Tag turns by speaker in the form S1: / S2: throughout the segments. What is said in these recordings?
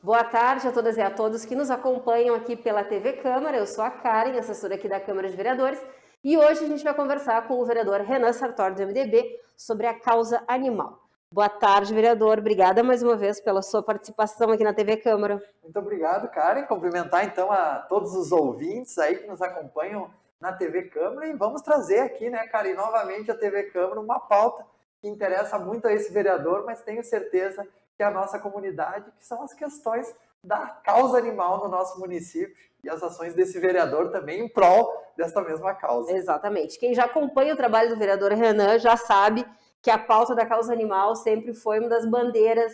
S1: Boa tarde a todas e a todos que nos acompanham aqui pela TV Câmara. Eu sou a Karen, assessora aqui da Câmara de Vereadores, e hoje a gente vai conversar com o vereador Renan Sartori, do MDB, sobre a causa animal. Boa tarde, vereador. Obrigada mais uma vez pela sua participação aqui na TV Câmara.
S2: Muito obrigado, Karen. Cumprimentar então a todos os ouvintes aí que nos acompanham na TV Câmara e vamos trazer aqui, né, Karen, novamente a TV Câmara, uma pauta que interessa muito a esse vereador, mas tenho certeza que a nossa comunidade, que são as questões da causa animal no nosso município e as ações desse vereador também em prol desta mesma causa.
S1: Exatamente. Quem já acompanha o trabalho do vereador Renan já sabe que a pauta da causa animal sempre foi uma das bandeiras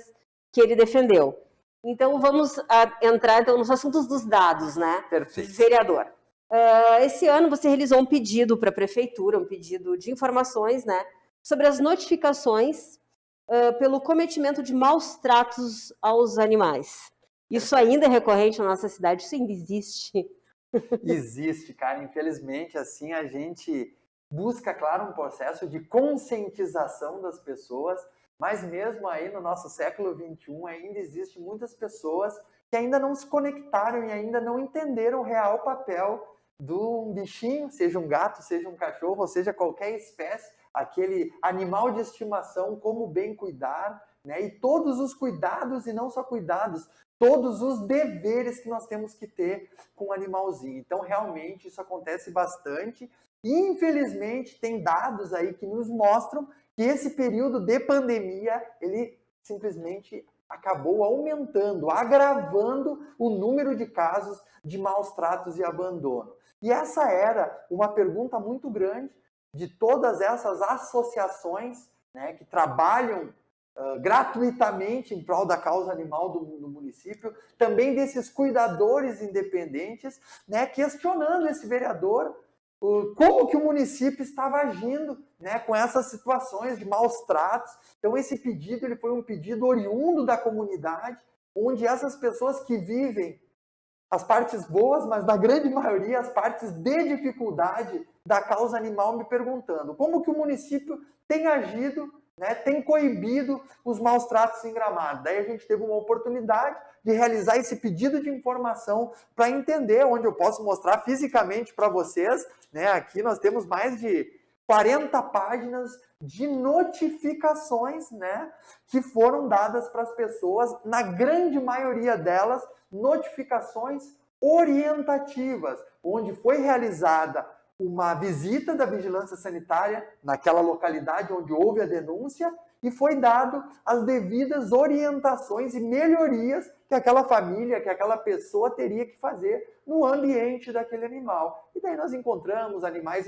S1: que ele defendeu. Então vamos entrar então, nos assuntos dos dados, né?
S2: Perfeito.
S1: Vereador, esse ano você realizou um pedido para a prefeitura, um pedido de informações, né, sobre as notificações pelo cometimento de maus tratos aos animais. Isso ainda é recorrente na nossa cidade? Isso ainda existe?
S2: Existe, cara. Infelizmente, assim, a gente busca, claro, um processo de conscientização das pessoas, mas mesmo aí no nosso século XXI ainda existe muitas pessoas que ainda não se conectaram e ainda não entenderam o real papel de um bichinho, seja um gato, seja um cachorro, ou seja qualquer espécie, aquele animal de estimação, como bem cuidar, né? E todos os cuidados, e não só cuidados, todos os deveres que nós temos que ter com o animalzinho. Então, realmente, isso acontece bastante. E, infelizmente, tem dados aí que nos mostram que esse período de pandemia, ele simplesmente acabou aumentando, agravando o número de casos de maus tratos e abandono. E essa era uma pergunta muito grande de todas essas associações, né, que trabalham gratuitamente em prol da causa animal do município, também desses cuidadores independentes, né, questionando esse vereador como que o município estava agindo, né, com essas situações de maus tratos. Então esse pedido ele foi um pedido oriundo da comunidade, onde essas pessoas que vivem as partes boas, mas na grande maioria as partes de dificuldade da causa animal, me perguntando como que o município tem agido, né, tem coibido os maus tratos em Gramado. Daí a gente teve uma oportunidade de realizar esse pedido de informação para entender, onde eu posso mostrar fisicamente para vocês, né, aqui nós temos mais de 40 páginas de notificações, né, que foram dadas para as pessoas, na grande maioria delas, notificações orientativas, onde foi realizada uma visita da vigilância sanitária naquela localidade onde houve a denúncia e foi dado as devidas orientações e melhorias que aquela família, que aquela pessoa teria que fazer no ambiente daquele animal. E daí nós encontramos animais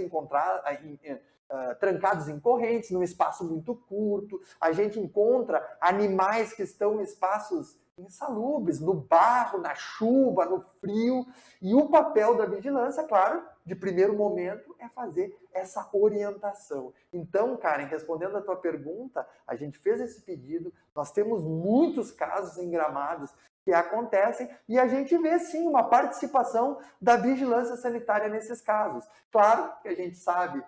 S2: trancados em correntes, num espaço muito curto. A gente encontra animais que estão em espaços insalubres, no barro, na chuva, no frio. E o papel da vigilância, claro, de primeiro momento, é fazer essa orientação. Então, Karen, respondendo a tua pergunta, a gente fez esse pedido, nós temos muitos casos em Gramados que acontecem e a gente vê sim uma participação da vigilância sanitária nesses casos. Claro que a gente sabe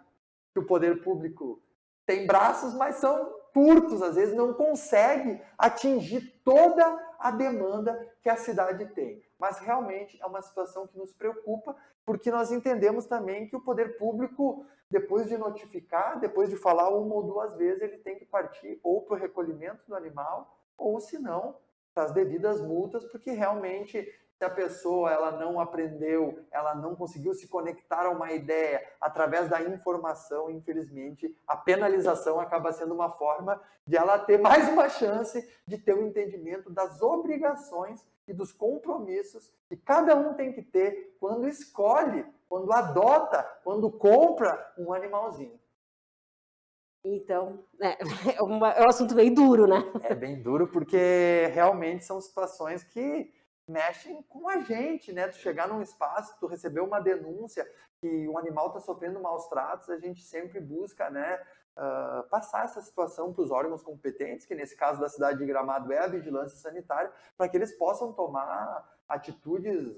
S2: que o poder público tem braços, mas são curtos, às vezes não consegue atingir toda a demanda que a cidade tem. Mas realmente é uma situação que nos preocupa, porque nós entendemos também que o poder público, depois de notificar, depois de falar uma ou duas vezes, ele tem que partir ou para o recolhimento do animal, ou se não, para as devidas multas, porque realmente se a pessoa ela não aprendeu, ela não conseguiu se conectar a uma ideia através da informação, infelizmente, a penalização acaba sendo uma forma de ela ter mais uma chance de ter um entendimento das obrigações e dos compromissos que cada um tem que ter quando escolhe, quando adota, quando compra um animalzinho.
S1: Então, é um assunto bem duro, né?
S2: É bem duro porque realmente são situações que mexem com a gente, né? Tu chegar num espaço, tu receber uma denúncia que um animal está sofrendo maus tratos, a gente sempre busca, né, passar essa situação para os órgãos competentes, que nesse caso da cidade de Gramado é a vigilância sanitária, para que eles possam tomar atitudes,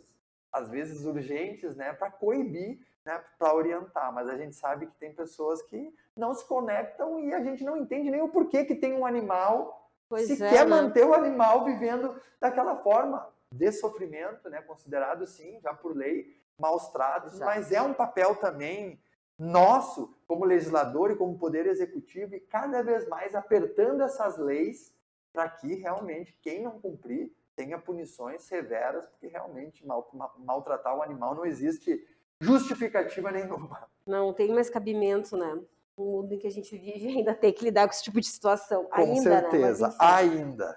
S2: às vezes urgentes, né, para coibir, né, para orientar. Mas a gente sabe que tem pessoas que não se conectam e a gente não entende nem o porquê que tem um animal
S1: Pois
S2: se
S1: é,
S2: quer
S1: né?
S2: manter o animal vivendo daquela forma de sofrimento, né? Considerado, sim, já por lei, maus tratos,
S1: Exato.
S2: mas é um papel também nosso, como legislador e como poder executivo, e cada vez mais apertando essas leis para que realmente quem não cumprir tenha punições severas, porque realmente maltratar o animal não existe justificativa nenhuma.
S1: Não tem mais cabimento, né? No mundo em que a gente vive ainda ter que lidar com esse tipo de situação.
S2: Com
S1: Ainda, né? Mas
S2: certeza,
S1: enfim.
S2: ainda.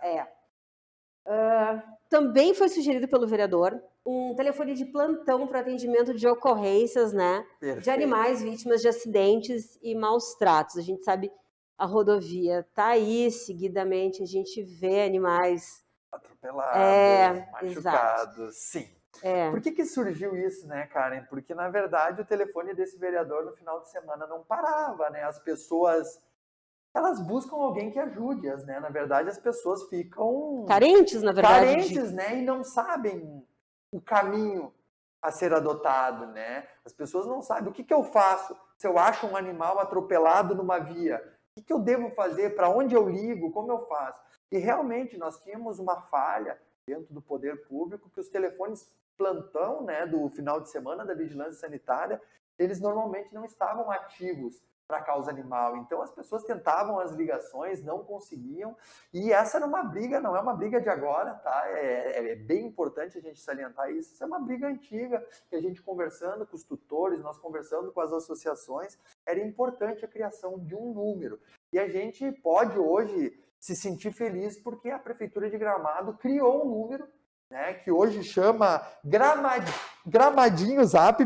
S1: Também foi sugerido pelo vereador um telefone de plantão para atendimento de ocorrências, né? De
S2: Perfeito.
S1: animais vítimas de acidentes e maus tratos. A gente sabe a rodovia tá aí, seguidamente a gente vê animais.
S2: Atropelados,
S1: Exato.
S2: machucados, sim. Por que surgiu isso, né, Karen? Porque, na verdade, o telefone desse vereador no final de semana não parava, né? As pessoas, elas buscam alguém que ajude-as, né? Na verdade, as pessoas ficam
S1: Carentes, na verdade.
S2: carentes, né? E não sabem o caminho a ser adotado, né? As pessoas não sabem o que eu faço se eu acho um animal atropelado numa via. O que eu devo fazer? Para onde eu ligo? Como eu faço? E realmente nós tínhamos uma falha dentro do poder público que os telefones plantão, né, do final de semana da vigilância sanitária, eles normalmente não estavam ativos para a causa animal. Então as pessoas tentavam as ligações, não conseguiam. E essa era uma briga, não é uma briga de agora, tá? É bem importante a gente salientar isso. Isso é uma briga antiga, que a gente conversando com os tutores, nós conversando com as associações, era importante a criação de um número. E a gente pode hoje se sentir feliz porque a Prefeitura de Gramado criou um número, né, que hoje chama Gramadinho Zap,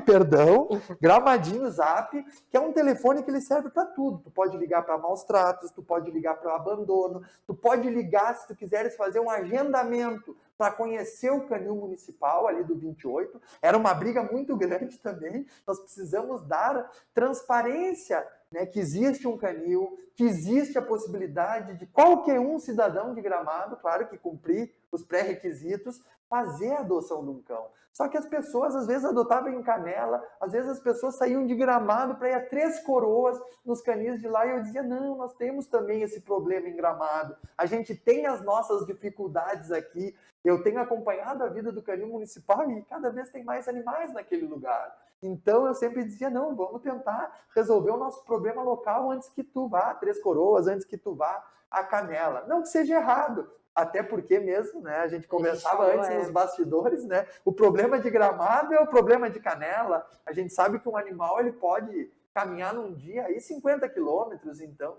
S2: Gramadinho Zap, que é um telefone que ele serve para tudo. Tu pode ligar para maus tratos, tu pode ligar para o abandono, tu pode ligar se tu quiseres fazer um agendamento para conhecer o canil municipal ali do 28. Era uma briga muito grande também. Nós precisamos dar transparência, né, que existe um canil, que existe a possibilidade de qualquer um cidadão de Gramado, claro que cumprir os pré-requisitos, fazer a adoção de um cão. Só que as pessoas às vezes adotavam em Canela, às vezes as pessoas saíam de Gramado para ir a Três Coroas nos canis de lá, e eu dizia, não, nós temos também esse problema em Gramado, a gente tem as nossas dificuldades aqui, eu tenho acompanhado a vida do canil municipal e cada vez tem mais animais naquele lugar. Então eu sempre dizia, não, vamos tentar resolver o nosso problema local antes que tu vá a Três Coroas, antes que tu vá a Canela. Não que seja errado, até porque mesmo, né, a gente conversava antes nos bastidores, né, o problema de Gramado é o problema de Canela. A gente sabe que um animal ele pode caminhar num dia aí 50 quilômetros, então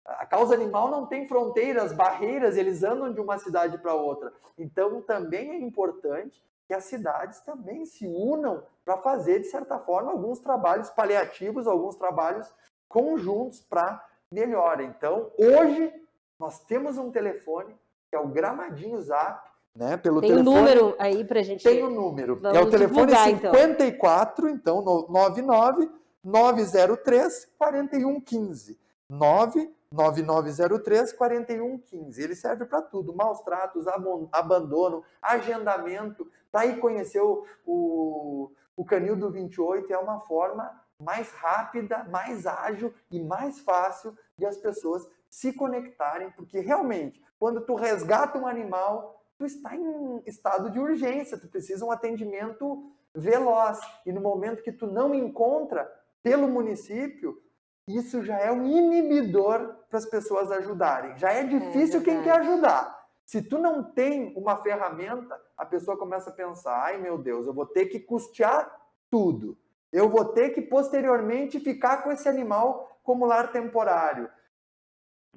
S2: a causa animal não tem fronteiras, barreiras, eles andam de uma cidade para outra. Então também é importante que as cidades também se unam para fazer, de certa forma, alguns trabalhos paliativos, alguns trabalhos conjuntos para melhora. Então, hoje, nós temos um telefone, que é o Gramadinho Zap, né? Pelo
S1: tem
S2: telefone,
S1: um número aí para a gente...
S2: Tem um número.
S1: Vamos
S2: é o telefone
S1: divulgar,
S2: 54, então, 99 903 4115. 99903 4115. Ele serve para tudo: maus tratos, abandono, agendamento, para ir conhecer o canil do 28. É uma forma mais rápida, mais ágil e mais fácil de as pessoas se conectarem, porque realmente, quando tu resgata um animal, tu está em estado de urgência, tu precisa de um atendimento veloz. E no momento que tu não encontra pelo município, isso já é um inibidor para as pessoas ajudarem. Já é difícil quem quer ajudar. Se tu não tem uma ferramenta, a pessoa começa a pensar, ai meu Deus, eu vou ter que custear tudo. Eu vou ter que posteriormente ficar com esse animal como lar temporário.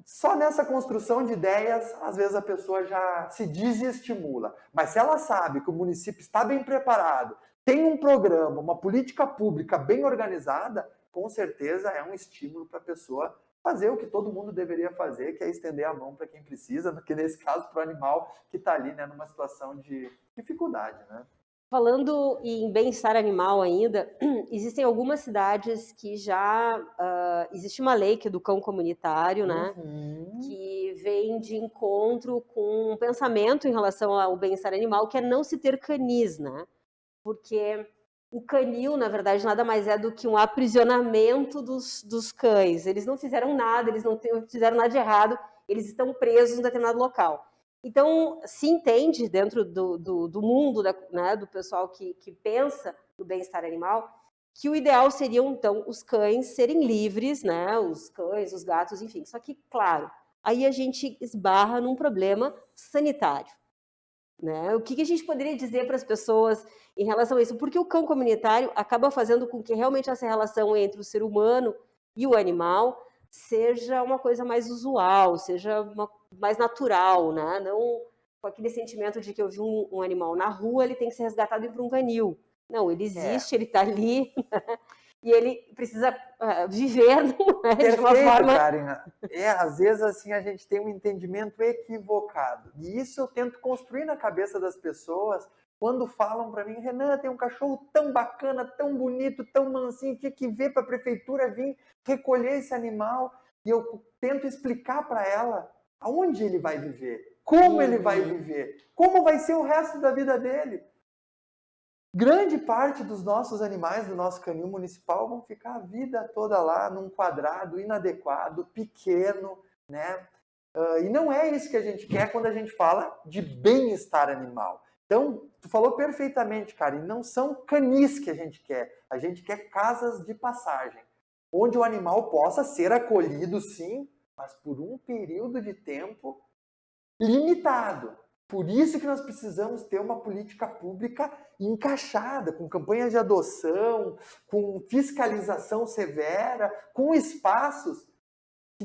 S2: Só nessa construção de ideias, às vezes a pessoa já se desestimula. Mas se ela sabe que o município está bem preparado, tem um programa, uma política pública bem organizada, com certeza é um estímulo para a pessoa fazer o que todo mundo deveria fazer, que é estender a mão para quem precisa, que nesse caso para o animal que está ali, né, numa situação de dificuldade, né?
S1: Falando em bem-estar animal ainda, existem algumas cidades que já existe uma lei que é do cão comunitário, né? Que vem de encontro com um pensamento em relação ao bem-estar animal, que é não se ter canis, né? Porque o canil, na verdade, nada mais é do que um aprisionamento dos cães. Eles não fizeram nada, eles não fizeram nada de errado, eles estão presos em um determinado local. Então, se entende dentro do mundo, né, do pessoal que pensa no bem-estar animal, que o ideal seriam, então, os cães serem livres, né, os cães, os gatos, enfim. Só que, claro, aí a gente esbarra num problema sanitário. Né? O que a gente poderia dizer para as pessoas em relação a isso? Porque o cão comunitário acaba fazendo com que realmente essa relação entre o ser humano e o animal seja uma coisa mais usual, seja mais natural, né? Não com aquele sentimento de que eu vi um animal na rua, ele tem que ser resgatado e ir para um canil. Não, ele
S2: É,
S1: existe, ele está ali, né? E ele precisa viver de uma
S2: perfeito,
S1: forma...
S2: Karen. Às vezes assim a gente tem um entendimento equivocado. E isso eu tento construir na cabeça das pessoas quando falam para mim, Renan, tem um cachorro tão bacana, tão bonito, tão mansinho, tinha que ver para a prefeitura vir recolher esse animal. E eu tento explicar para ela aonde ele vai viver, como ele vai viver, como vai ser o resto da vida dele. Grande parte dos nossos animais do nosso canil municipal vão ficar a vida toda lá num quadrado inadequado, pequeno, né? E não é isso que a gente quer quando a gente fala de bem-estar animal. Então, tu falou perfeitamente, cara, e não são canis que a gente quer casas de passagem, onde o animal possa ser acolhido, sim, mas por um período de tempo limitado. Por isso que nós precisamos ter uma política pública encaixada, com campanhas de adoção, com fiscalização severa, com espaços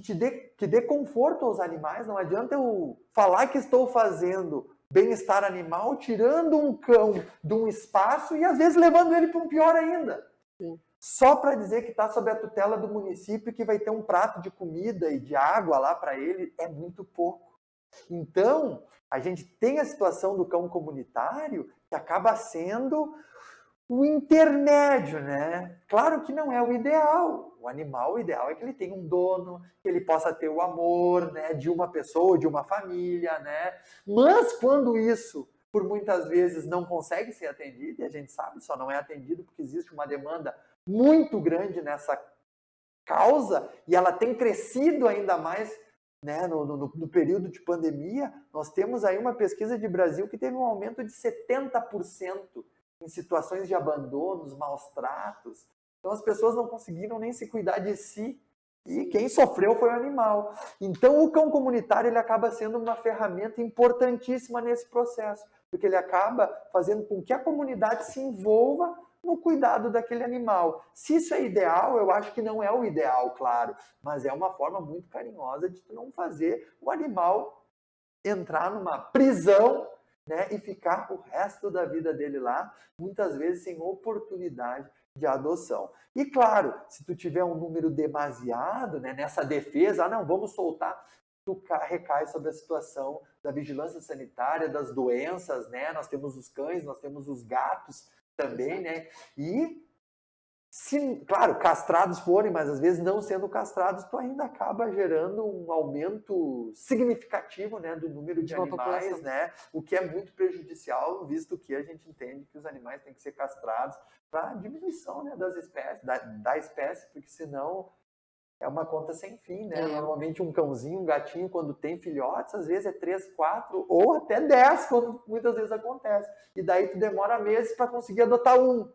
S2: que dê conforto aos animais. Não adianta eu falar que estou fazendo bem-estar animal, tirando um cão de um espaço e às vezes levando ele para um pior ainda.
S1: Sim.
S2: Só para dizer que está sob a tutela do município e que vai ter um prato de comida e de água lá para ele, é muito pouco. Então, a gente tem a situação do cão comunitário que acaba sendo o intermédio, né? Claro que não é o ideal. O animal, o ideal é que ele tenha um dono, que ele possa ter o amor, né, de uma pessoa, de uma família, né? Mas quando isso, por muitas vezes, não consegue ser atendido, e a gente sabe, só não é atendido porque existe uma demanda muito grande nessa causa, e ela tem crescido ainda mais, né, no período de pandemia. Nós temos aí uma pesquisa de Brasil que teve um aumento de 70% em situações de abandonos, maus tratos. Então as pessoas não conseguiram nem se cuidar de si, e quem sofreu foi o animal. Então o cão comunitário ele acaba sendo uma ferramenta importantíssima nesse processo, porque ele acaba fazendo com que a comunidade se envolva no cuidado daquele animal. Se isso é ideal, eu acho que não é o ideal, claro, mas é uma forma muito carinhosa de tu não fazer o animal entrar numa prisão, né, e ficar o resto da vida dele lá, muitas vezes sem oportunidade de adoção. E claro, se tu tiver um número demasiado, né, nessa defesa, não, vamos soltar, tu recai sobre a situação da vigilância sanitária, das doenças, né? Nós temos os cães, nós temos os gatos também, né? E se, claro, castrados forem, mas às vezes não sendo castrados, tu ainda acaba gerando um aumento significativo, né, do número de animais,
S1: população,
S2: né, o que é muito prejudicial, visto que a gente entende que os animais têm que ser castrados para diminuição, né, das espécies, da espécie, porque senão é uma conta sem fim, né? Normalmente um cãozinho, um gatinho, quando tem filhotes, às vezes é 3, 4 ou até 10, como muitas vezes acontece. E daí tu demora meses para conseguir adotar um,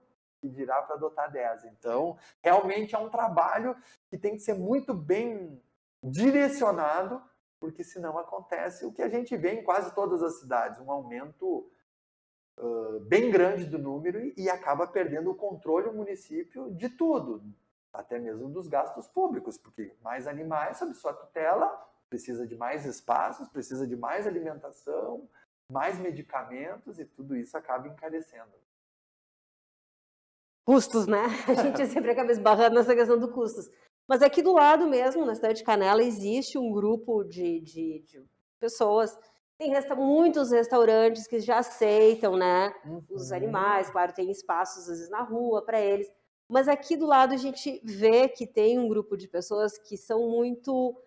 S2: e dirá para adotar 10. Então, realmente é um trabalho que tem que ser muito bem direcionado, porque senão acontece o que a gente vê em quase todas as cidades, um aumento bem grande do número e acaba perdendo o controle o município de tudo, até mesmo dos gastos públicos, porque mais animais sob sua tutela, precisa de mais espaços, precisa de mais alimentação, mais medicamentos e tudo isso acaba encarecendo.
S1: Custos, né? A gente sempre acaba esbarrando nessa questão do custos. Mas aqui do lado mesmo, na cidade de Canela, existe um grupo de pessoas. Tem muitos restaurantes que já aceitam, né, os animais. Claro, tem espaços, às vezes, na rua para eles. Mas aqui do lado a gente vê que tem um grupo de pessoas que são muito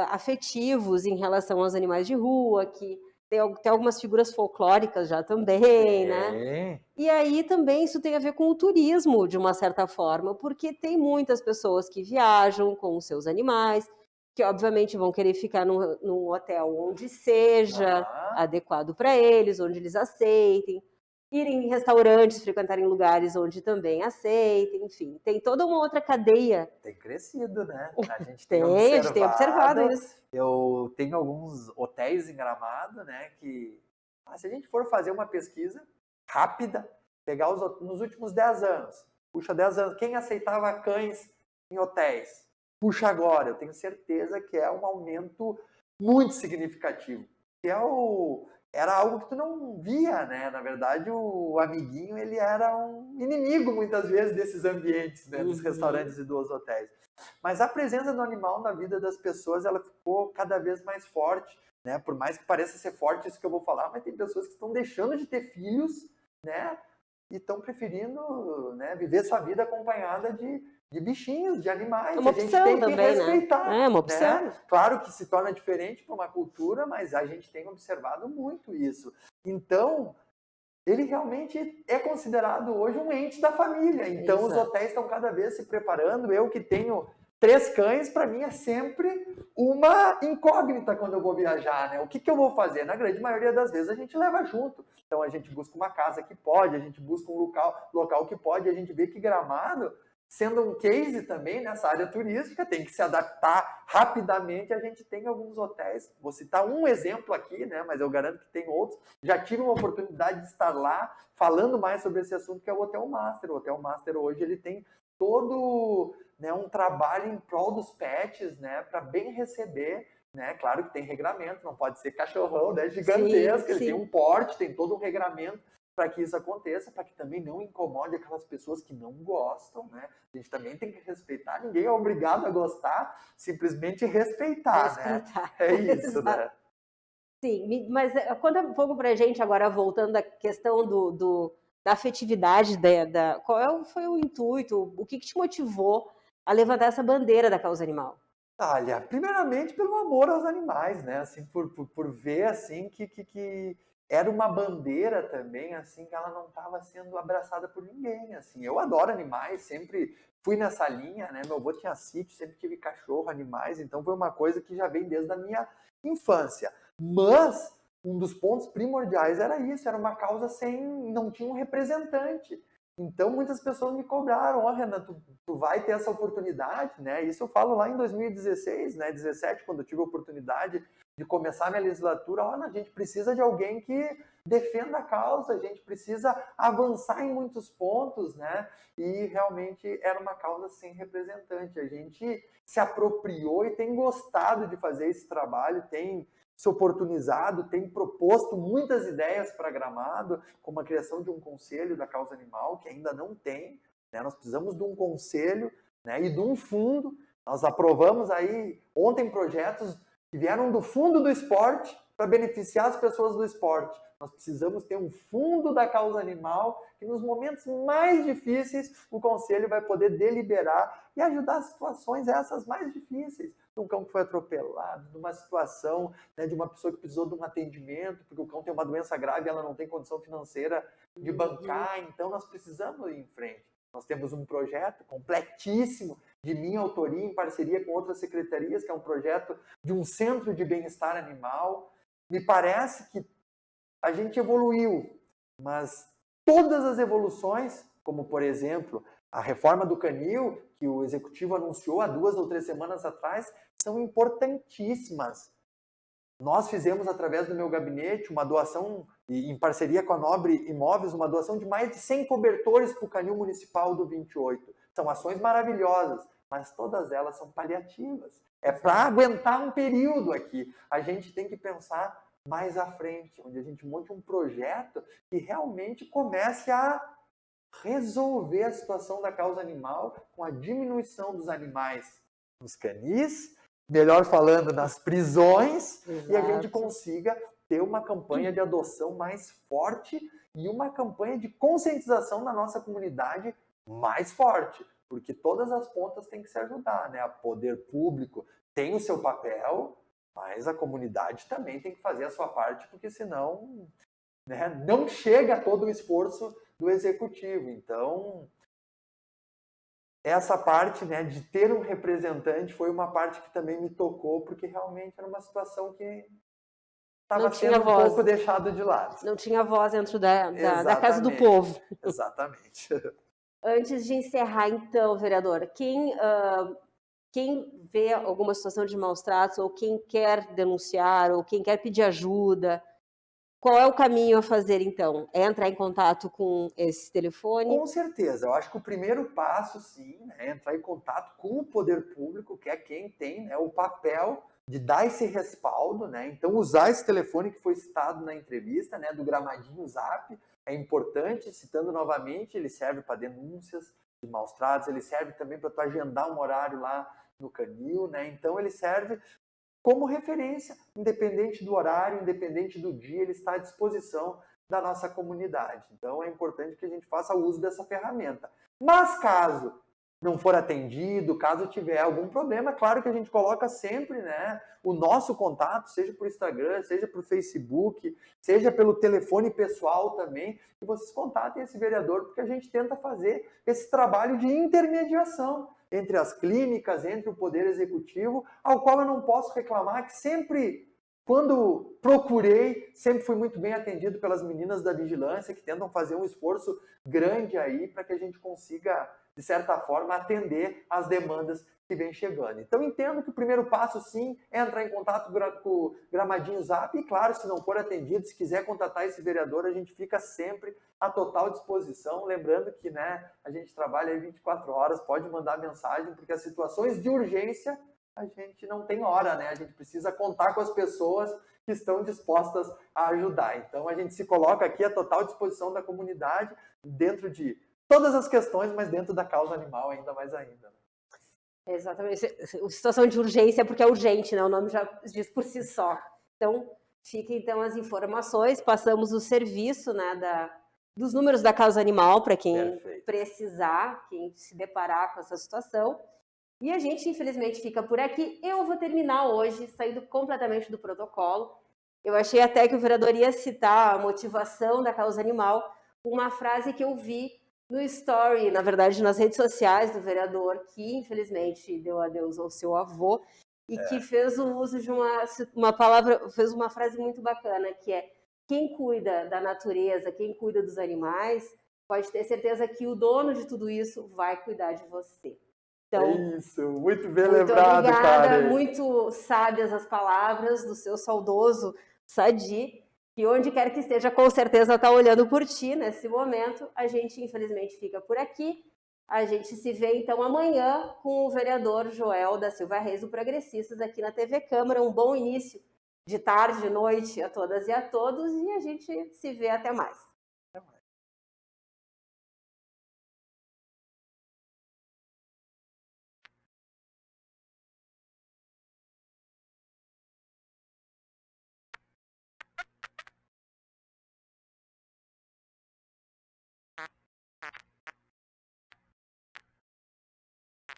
S1: afetivos em relação aos animais de rua, que tem algumas figuras folclóricas já também, né? E aí também isso tem a ver com o turismo, de uma certa forma, porque tem muitas pessoas que viajam com os seus animais, que obviamente vão querer ficar num hotel onde seja adequado para eles, onde eles aceitem, ir em restaurantes, frequentar em lugares onde também aceitem, enfim, tem toda uma outra cadeia.
S2: Tem crescido, né? A gente
S1: a gente tem observado isso.
S2: Eu tenho alguns hotéis em Gramado, né? Que se a gente for fazer uma pesquisa rápida, pegar nos últimos 10 anos, puxa 10 anos, quem aceitava cães em hotéis? Puxa agora, eu tenho certeza que é um aumento muito significativo. Que era algo que tu não via, né? Na verdade, o amiguinho, ele era um inimigo, muitas vezes, desses ambientes, né? Dos restaurantes e dos hotéis. Mas a presença do animal na vida das pessoas, ela ficou cada vez mais forte, né? Por mais que pareça ser forte isso que eu vou falar, mas tem pessoas que estão deixando de ter filhos, né? E estão preferindo, né, viver sua vida acompanhada de bichinhos, de animais.
S1: É uma opção, a gente tem que respeitar.
S2: Né?
S1: É uma opção.
S2: Né? Claro que se torna diferente para uma cultura, mas a gente tem observado muito isso. Então, ele realmente é considerado hoje um ente da família. Então, os hotéis estão cada vez se preparando. Eu que tenho 3 cães, para mim é sempre uma incógnita quando eu vou viajar, né? O que eu vou fazer? Na grande maioria das vezes a gente leva junto. Então, a gente busca uma casa que pode, a gente busca um local que pode, a gente vê que Gramado, sendo um case também nessa área turística, tem que se adaptar rapidamente. A gente tem alguns hotéis, vou citar um exemplo aqui, né, mas eu garanto que tem outros. Já tive uma oportunidade de estar lá falando mais sobre esse assunto, que é o Hotel Master. O Hotel Master hoje ele tem todo, né, um trabalho em prol dos pets, né, para bem receber. Né? Claro que tem regramento, não pode ser cachorrão, né, gigantesco, ele tem um porte, tem todo um regramento para que isso aconteça, para que também não incomode aquelas pessoas que não gostam, né? A gente também tem que respeitar, ninguém é obrigado a gostar, simplesmente respeitar. Né? É isso, né?
S1: Sim, mas conta um pouco pra gente agora, voltando à questão da afetividade, qual foi o intuito, o que te motivou a levantar essa bandeira da causa animal?
S2: Olha, primeiramente pelo amor aos animais, né? Assim, por ver assim que era uma bandeira também, assim, que ela não estava sendo abraçada por ninguém, assim. Eu adoro animais, sempre fui nessa linha, né? Meu avô tinha sítio, sempre tive cachorro, animais, então foi uma coisa que já vem desde a minha infância. Mas um dos pontos primordiais era isso, era uma causa não tinha um representante. Então, muitas pessoas me cobraram, Renan, tu vai ter essa oportunidade, né? Isso eu falo lá em 2016, né? 17, quando eu tive a oportunidade de começar a minha legislatura. A gente precisa de alguém que defenda a causa, a gente precisa avançar em muitos pontos, né? E realmente era uma causa sem representante. A gente se apropriou e tem gostado de fazer esse trabalho, tem se oportunizado, tem proposto muitas ideias para Gramado, como a criação de um conselho da causa animal, que ainda não tem, né? Nós precisamos de um conselho, né, e de um fundo. Nós aprovamos aí ontem projetos que vieram do fundo do esporte para beneficiar as pessoas do esporte. Nós precisamos ter um fundo da causa animal que nos momentos mais difíceis o conselho vai poder deliberar e ajudar as situações essas mais difíceis. De um cão que foi atropelado, de uma situação, né, de uma pessoa que precisou de um atendimento, porque o cão tem uma doença grave e ela não tem condição financeira de bancar, então nós precisamos ir em frente. Nós temos um projeto completíssimo de minha autoria, em parceria com outras secretarias, que é um projeto de um centro de bem-estar animal. Me parece que a gente evoluiu, mas todas as evoluções, como por exemplo a reforma do canil, que o executivo anunciou há 2 ou 3 semanas atrás, são importantíssimas. Nós fizemos, através do meu gabinete, uma doação, em parceria com a Nobre Imóveis, uma doação de mais de 100 cobertores para o canil municipal do 28. São ações maravilhosas, mas todas elas são paliativas. É para aguentar um período aqui. A gente tem que pensar mais à frente, onde a gente monte um projeto que realmente comece a resolver a situação da causa animal com a diminuição dos animais nos canis, melhor falando, nas prisões. Exato. E a gente consiga ter uma campanha de adoção mais forte e uma campanha de conscientização na nossa comunidade mais forte, porque todas as pontas têm que se ajudar, né? O poder público tem o seu papel, Mas a comunidade também tem que fazer a sua parte, porque senão, né, não chega todo o esforço do executivo. Então, essa parte, né, de ter um representante foi uma parte que também me tocou, porque realmente era uma situação que
S1: Não
S2: estava
S1: tinha
S2: sendo um
S1: voz.
S2: pouco deixado de lado.
S1: Não tinha voz dentro da casa do
S2: Exatamente,
S1: povo.
S2: exatamente.
S1: Antes de encerrar, então, vereador, quem vê alguma situação de maus tratos, ou quem quer denunciar, ou quem quer pedir ajuda, qual é o caminho a fazer, então? É entrar em contato com esse telefone?
S2: Com certeza, eu acho que o primeiro passo, sim, né, é entrar em contato com o poder público, que é quem tem, né, o papel de dar esse respaldo, né? Então, usar esse telefone que foi citado na entrevista, né, do Gramadinho Zap, é importante, citando novamente, ele serve para denúncias de maus tratos, ele serve também para tu agendar um horário lá no Canil, né? Então, ele serve como referência, independente do horário, independente do dia, ele está à disposição da nossa comunidade. Então é importante que a gente faça uso dessa ferramenta. Mas caso não for atendido, caso tiver algum problema, claro que a gente coloca sempre, né, o nosso contato, seja por Instagram, seja por Facebook, seja pelo telefone pessoal também, que vocês contatem esse vereador, porque a gente tenta fazer esse trabalho de intermediação entre as clínicas, entre o Poder Executivo, ao qual eu não posso reclamar, que sempre, quando procurei, sempre fui muito bem atendido pelas meninas da vigilância, que tentam fazer um esforço grande aí para que a gente consiga, de certa forma, atender às demandas que vem chegando. Então, entendo que o primeiro passo, sim, é entrar em contato com o Gramadinho Zap e, claro, se não for atendido, se quiser contatar esse vereador, a gente fica sempre à total disposição. Lembrando que, né, a gente trabalha aí 24 horas, pode mandar mensagem, porque as situações de urgência a gente não tem hora, né? A gente precisa contar com as pessoas que estão dispostas a ajudar. Então, a gente se coloca aqui à total disposição da comunidade, dentro de todas as questões, mas dentro da causa animal ainda mais ainda.
S1: Exatamente. Situação de urgência, porque é urgente, né? O nome já diz por si só. Então, fiquem então as informações, passamos o serviço, né, dos números da causa animal para quem precisar, quem se deparar com essa situação. E a gente, infelizmente, fica por aqui. Eu vou terminar hoje, saindo completamente do protocolo. Eu achei até que o vereador ia citar a motivação da causa animal, uma frase que eu vi no story, na verdade, nas redes sociais do vereador, que infelizmente deu adeus ao seu avô, e que fez o uso de uma palavra, fez uma frase muito bacana, que é: quem cuida da natureza, quem cuida dos animais, pode ter certeza que o dono de tudo isso vai cuidar de você. Então,
S2: é isso, muito bem
S1: muito
S2: lembrado,
S1: obrigada,
S2: Karen.
S1: muito sábias as palavras do seu saudoso Sadi, que onde quer que esteja, com certeza está olhando por ti nesse momento. A gente, infelizmente, fica por aqui. A gente se vê, então, amanhã com o vereador Joel da Silva Reis, do Progressistas, aqui na TV Câmara. Um bom início de tarde, de noite a todas e a todos, e a gente se vê até mais.